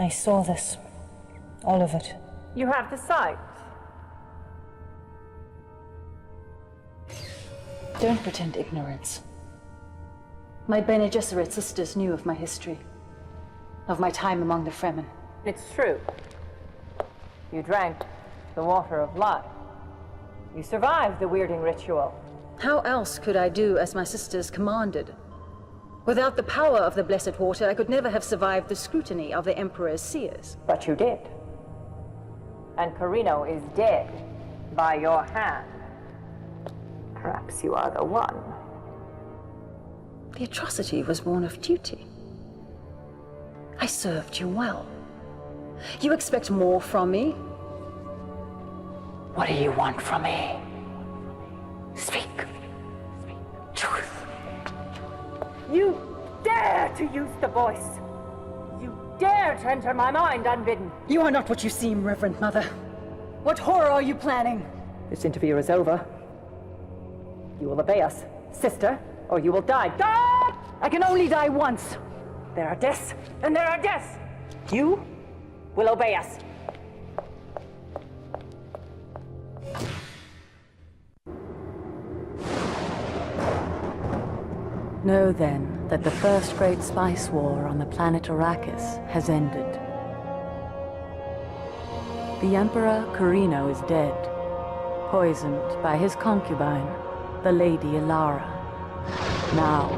I saw this. All of it. You have the sight. Don't pretend ignorance. My Bene Gesserit sisters knew of my history, of my time among the Fremen. It's true. You drank the water of life. You survived the weirding ritual. How else could I do as my sisters commanded? Without the power of the blessed water, I could never have survived the scrutiny of the Emperor's seers. But you did. And Carino is dead by your hand. Perhaps you are the one. The atrocity was born of duty. I served you well. You expect more from me? What do you want from me? Speak. Truth. You dare to use the voice! You dare to enter my mind unbidden! You are not what you seem, Reverend Mother. What horror are you planning? This interview is over. You will obey us, sister, or you will die. Die! I can only die once. There are deaths, and there are deaths! You will obey us. Know then that the first great spice war on the planet Arrakis has ended. The Emperor Carino is dead, poisoned by his concubine, the Lady Ilara. Now,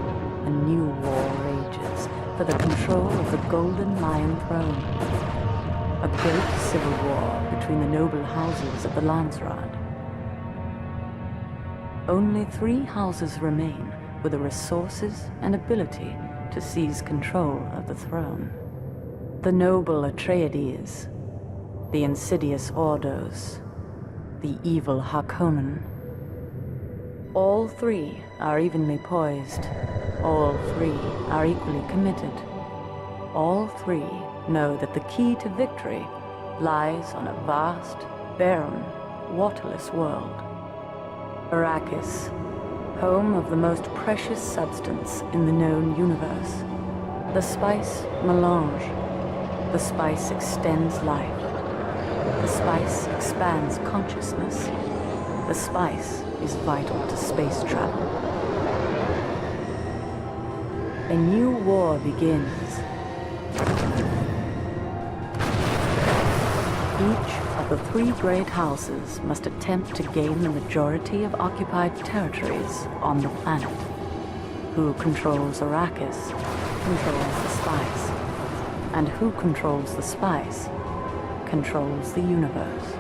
a new war rages for the control of the Golden Lion Throne. A great civil war between the noble houses of the Landsraad. Only 3 houses remain with the resources and ability to seize control of the throne. The noble Atreides, the insidious Ordos, the evil Harkonnen. All 3 are evenly poised. All 3 are equally committed. All 3 know that the key to victory lies on a vast, barren, waterless world. Arrakis, home of the most precious substance in the known universe. The spice melange. The spice extends life. The spice expands consciousness. The spice is vital to space travel. A new war begins. Each of the 3 great houses must attempt to gain the majority of occupied territories on the planet. Who controls Arrakis controls the spice. And who controls the spice controls the universe.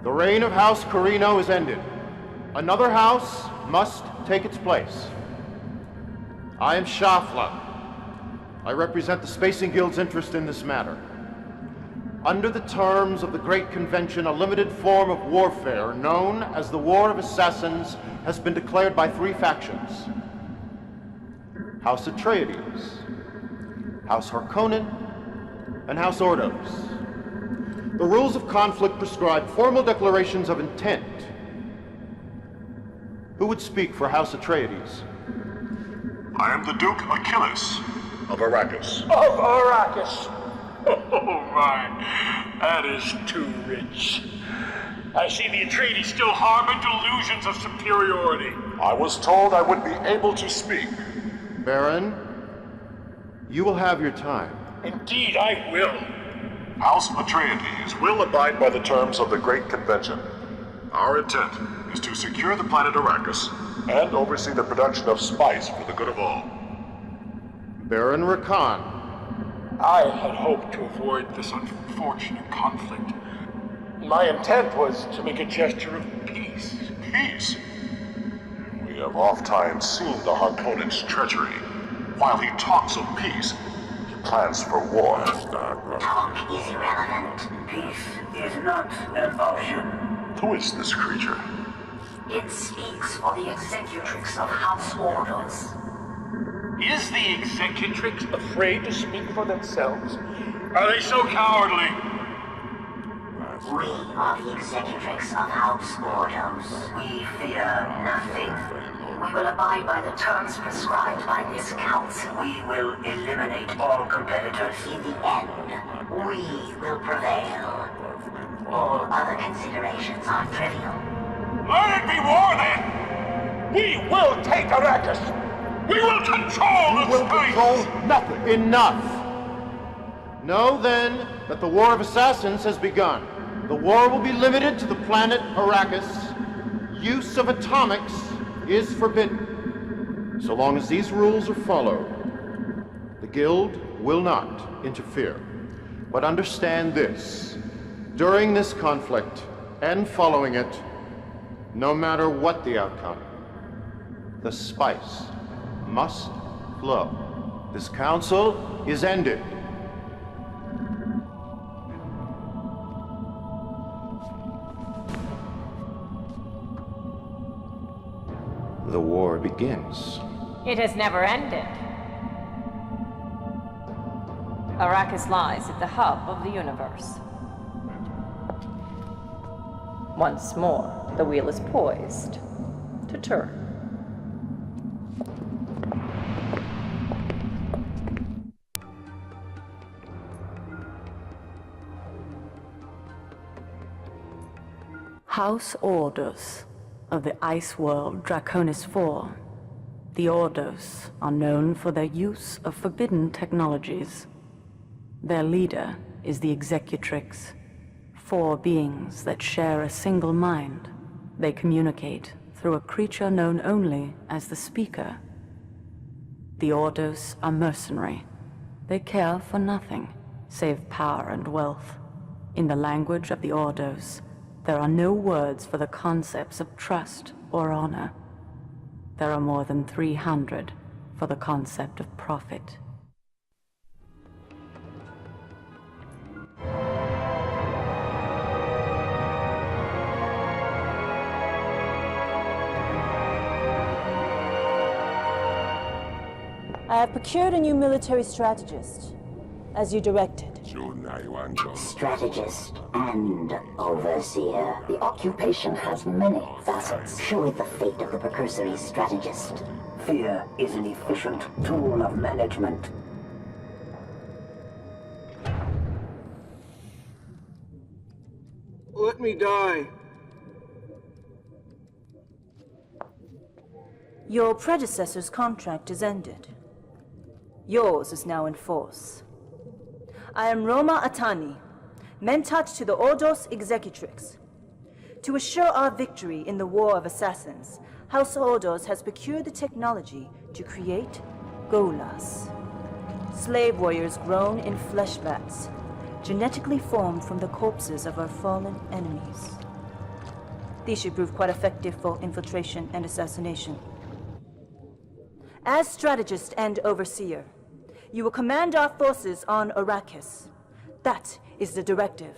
The reign of House Carino is ended. Another house must take its place. I am Shafla. I represent the Spacing Guild's interest in this matter. Under the terms of the Great Convention, a limited form of warfare known as the War of Assassins has been declared by 3 factions. House Atreides, House Harkonnen, and House Ordos. The rules of conflict prescribe formal declarations of intent. Who would speak for House Atreides? I am the Duke Achilles of Arrakis. Of Arrakis! Oh my, that is too rich. I see the Atreides still harbor delusions of superiority. I was told I would be able to speak. Baron, you will have your time. Indeed, I will. House Atreides will abide by the terms of the Great Convention. Our intent is to secure the planet Arrakis and oversee the production of spice for the good of all. Baron Rakan. I had hoped to avoid this unfortunate conflict. My intent was to make a gesture of peace. Peace? We have oft-times seen the Harkonnen's treachery. While he talks of peace, he plans for war. Talk is irrelevant. Peace is not an option. Who is this creature? It speaks for the executrix of House Ordos. Is the executrix afraid to speak for themselves? Are they so cowardly? We are the executrix of House Ordos. We fear nothing. We will abide by the terms prescribed by this council. We will eliminate all competitors. In the end, we will prevail. All other considerations are trivial. Let it be war then! We will take Arrakis! We will control the Will space! control nothing. Enough! Know then that the War of Assassins has begun. The war will be limited to the planet Arrakis. Use of atomics is forbidden. So long as these rules are followed, the Guild will not interfere. But understand this. During this conflict, and following it, no matter what the outcome, the spice must flow. This council is ended. The war begins. It has never ended. Arrakis lies at the hub of the universe. Once more, the wheel is poised to turn. House Ordos of the ice world Draconis IV. The Ordos are known for their use of forbidden technologies. Their leader is the Executrix, 4 beings that share a single mind. They communicate through a creature known only as the Speaker. The Ordos are mercenary. They care for nothing save power and wealth. In the language of the Ordos, there are no words for the concepts of trust or honor. There are more than 300 for the concept of profit. I have procured a new military strategist, as you directed. Strategist and overseer. The occupation has many facets. Show it the fate of the precursory strategist. Fear is an efficient tool of management. Let me die. Your predecessor's contract is ended. Yours is now in force. I am Roma Atani, Mentat to the Ordos Executrix. To assure our victory in the War of Assassins, House Ordos has procured the technology to create Golas, slave warriors grown in flesh vats, genetically formed from the corpses of our fallen enemies. These should prove quite effective for infiltration and assassination. As strategist and overseer, you will command our forces on Arrakis. That is the directive.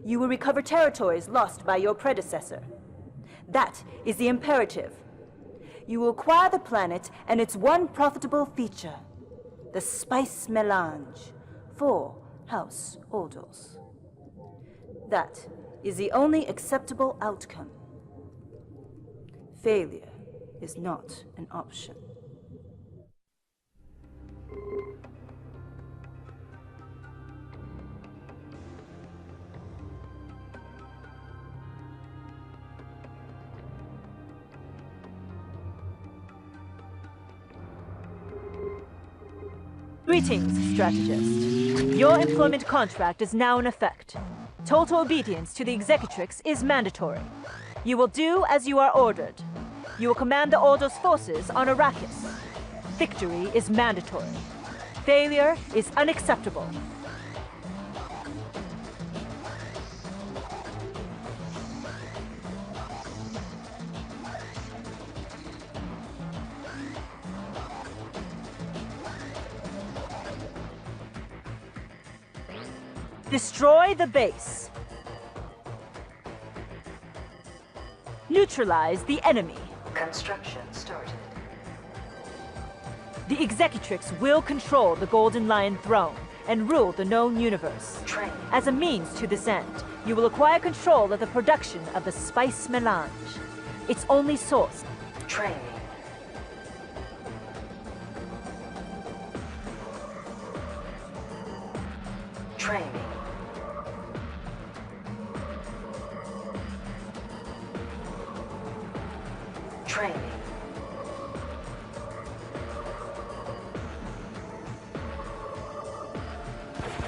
You will recover territories lost by your predecessor. That is the imperative. You will acquire the planet and its one profitable feature, the spice melange, for House Ordos. That is the only acceptable outcome. Failure is not an option. Greetings, strategist. Your employment contract is now in effect. Total obedience to the Executrix is mandatory. You will do as you are ordered. You will command the Ordos forces on Arrakis. Victory is mandatory. Failure is unacceptable. Destroy the base. Neutralize the enemy. Construction started. The Executrix will control the Golden Lion throne and rule the known universe. Training. As a means to this end, you will acquire control of the production of the spice melange. Its only source. Training. Training. Training.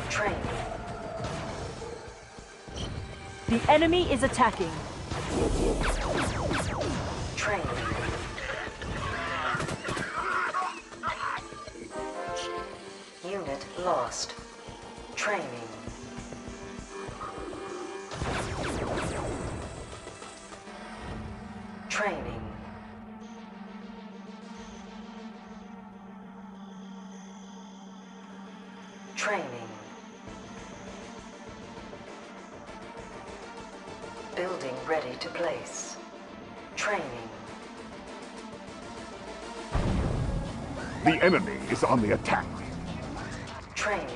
Training. The enemy is attacking. Training. Unit lost. Training. Training. Training. Building ready to place. Training. The enemy is on the attack. Training.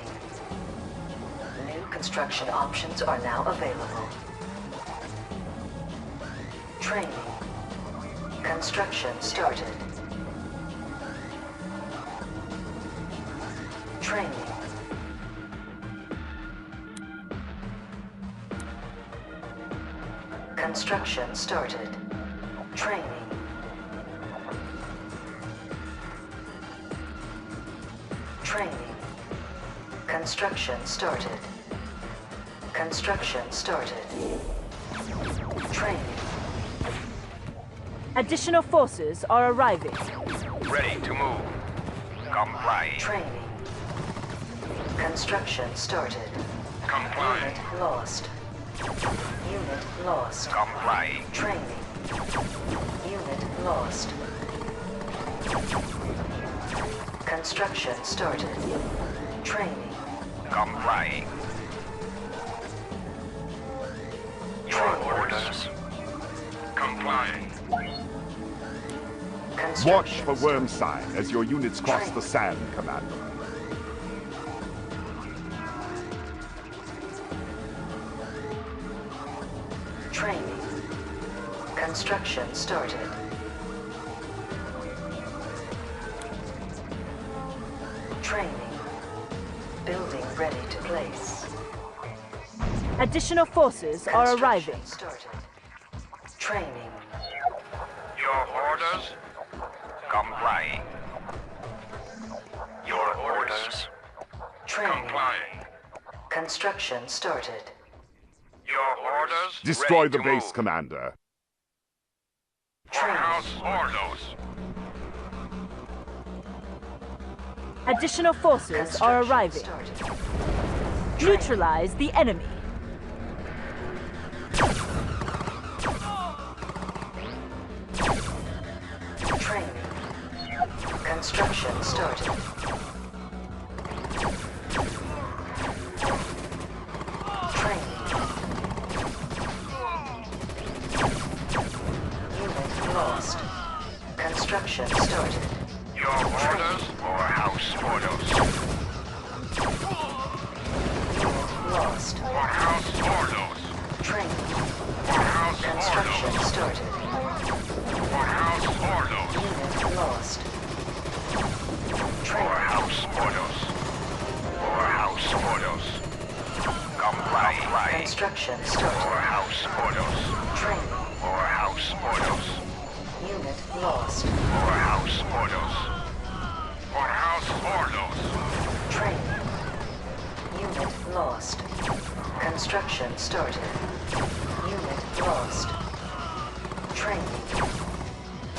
New construction options are now available. Training. Construction started. Training. Construction started. Training. Training. Construction started. Construction started. Training. Additional forces are arriving. Ready to move. Comply. Training. Construction started. Comply. Unit lost. Unit lost. Comply. Training. Unit lost. Construction started. Training. Comply. Your Training. orders. Comply. Construction Watch for worm sign as your units cross the sand, Commander. Training. Construction started. Training. Building ready to place. Additional forces are arriving. Construction started. Training. Your orders. Comply. Your orders. Training. Comply. Construction started. Your orders. Destroy ready the to base, move. Commander. For House Ordos. Additional forces are Construction arriving. started. Neutralize the enemy. Training. Construction started. Training. Unit lost. Construction started. Your orders for House Ordos. Unit lost. For House Ordos. Training. For House Construction Ordos. started. For House Ordos. Unit lost. For Training. House Ordos. For House Ordos. Comply. Construction For started. House Ordos. Training. For House Ordos. Unit lost. For House Ordos. For House Ordos. Training. Unit lost. Construction started. Unit lost. Training. Unit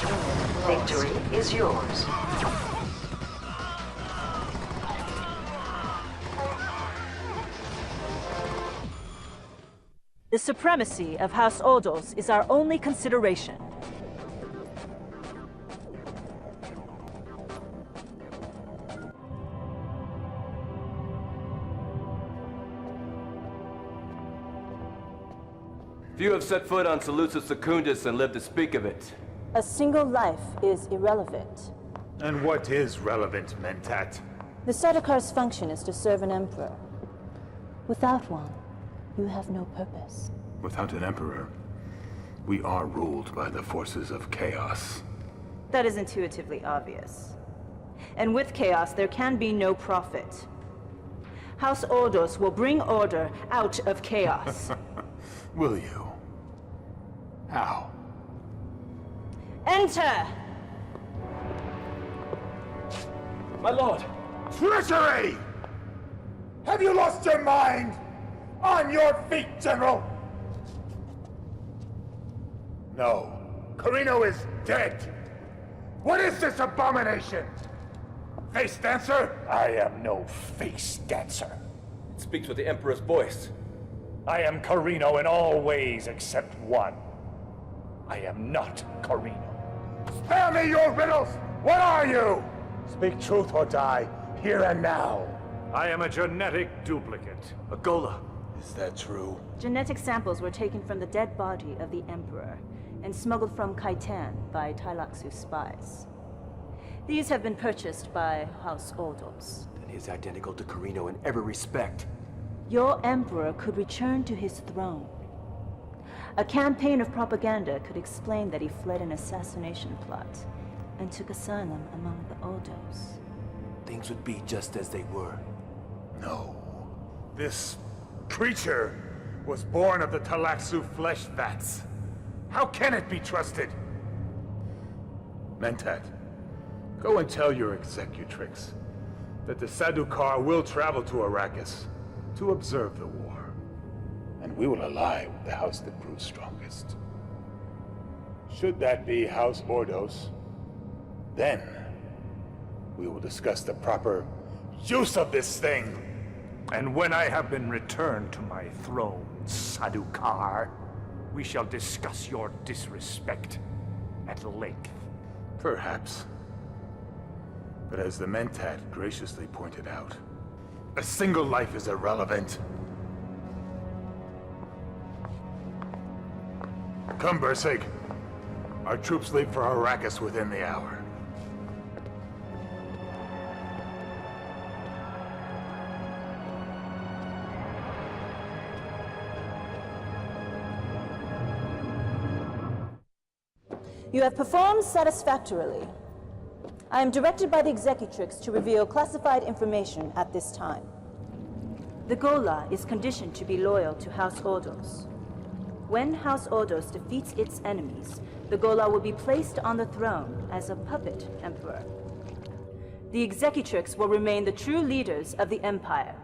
lost. Victory is yours. The supremacy of House Ordos is our only consideration. Few have set foot on Salusa Secundus and lived to speak of it. A single life is irrelevant. And what is relevant, Mentat? The Sardakar's function is to serve an emperor. Without one, you have no purpose. Without an emperor, we are ruled by the forces of chaos. That is intuitively obvious. And with chaos, there can be no profit. House Ordos will bring order out of chaos. Will you? How? Enter! My lord! Treachery! Have you lost your mind? On your feet, General! No. Carino is dead! What is this abomination? Face dancer? I am no face dancer. It speaks with the Emperor's voice. I am Carino in all ways except one. I am not Carino. Spare me your riddles! What are you? Speak truth or die, here and now. I am a genetic duplicate. A Gola. Is that true? Genetic samples were taken from the dead body of the Emperor and smuggled from Kaitan by Tailaxu's spies. These have been purchased by House Ordos. Then he is identical to Carino in every respect. Your Emperor could return to his throne. A campaign of propaganda could explain that he fled an assassination plot and took asylum among the Ordos. Things would be just as they were. No. This creature was born of the Tailaxu flesh vats. How can it be trusted? Mentat, go and tell your executrix that the Sadukar will travel to Arrakis to observe the war. And we will ally with the house that proves strongest. Should that be House Ordos, then we will discuss the proper use of this thing. And when I have been returned to my throne, Sadukar, we shall discuss your disrespect at length. Perhaps. But as the Mentat graciously pointed out, a single life is irrelevant. Come, Bursig. Our troops leave for Arrakis within the hour. You have performed satisfactorily. I am directed by the Executrix to reveal classified information at this time. The Gola is conditioned to be loyal to House Ordos. When House Ordos defeats its enemies, the Gola will be placed on the throne as a puppet emperor. The Executrix will remain the true leaders of the Empire.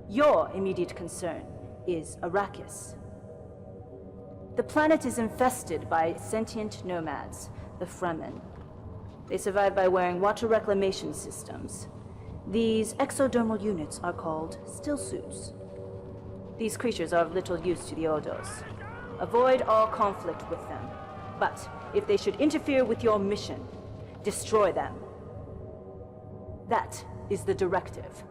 Your immediate concern is Arrakis. The planet is infested by sentient nomads, the Fremen. They survive by wearing water reclamation systems. These exodermal units are called stillsuits. These creatures are of little use to the Ordos. Avoid all conflict with them. But if they should interfere with your mission, destroy them. That is the directive.